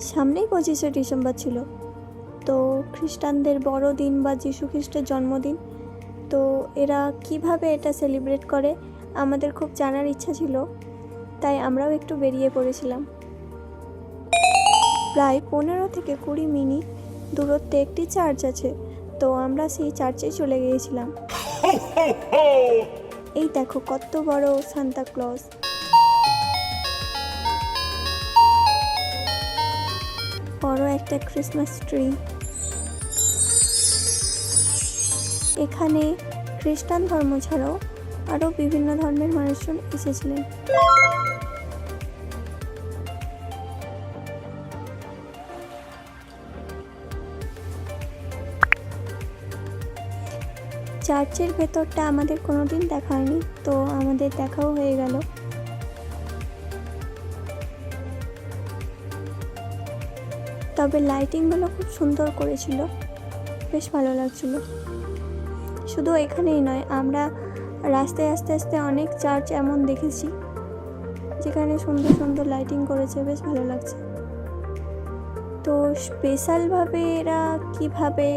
সামনেই 25শে ডিসেম্বর ছিল, তো খ্রিস্টানদের বড়দিন বা যীশু খ্রিস্টের জন্মদিন। তো এরা কিভাবে এটা সেলিব্রেট করে আমাদের খুব জানার ইচ্ছা ছিল, তাই আমরাও একটু বেরিয়ে পড়েছিলাম। প্রায় 15 থেকে 20 মিনিট দূরত্বে একটি চার্চ আছে, তো আমরা সেই চার্চে চলে গিয়েছিলাম। এই দেখো কত বড় সান্তা ক্লজ। বড় একটা ক্রিসমাস ট্রি। এখানে খ্রিস্টান ধর্ম ছাড়াও আরও বিভিন্ন ধর্মের মানুষজন এসেছিলেন। চার্চের ভেতরটা আমাদের কোনোদিন দেখা হয়নি, তো আমাদের দেখাও হয়ে গেল। তবে লাইটিংগুলো খুব সুন্দর করেছিল, বেশ ভালো লাগছিল। শুধু এখানেই নয়, আমরা রাস্তায় আস্তে আস্তে অনেক চার্চ এমন দেখেছি যেখানে সুন্দর সুন্দর লাইটিং করেছে, বেশ ভালো লাগছে। তো স্পেশালভাবে এরা কিভাবে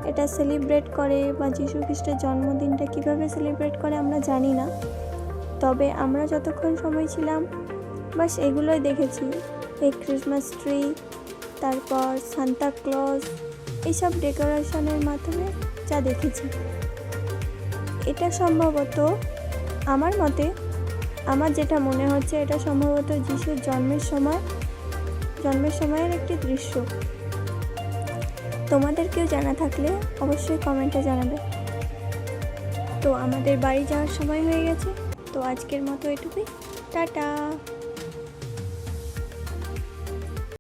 এটা সেলিব্রেট করে বা যীশু খ্রিস্টের জন্মদিনটা কিভাবে সেলিব্রেট করে আমরা জানি না, তবে আমরা যতক্ষণ সময় ছিলাম বাস এগুলোই দেখেছি। এই ক্রিসমাস ট্রি, তারপর সান্তা ক্লজ, এইসব ডেকোরেশনের মাধ্যমে যা দেখেছি। এটা সম্ভবত আমার মতে, আমার যেটা মনে হচ্ছে, এটা সম্ভবত যিশুর জন্মের সময়ের একটি দৃশ্য। তোমাদের কেউ জানা থাকলে অবশ্যই কমেন্টে জানাবে। তো আমাদের বাড়ি যাওয়ার সময় হয়ে গেছে, তো আজকের মতো এটুকুই। টাটা।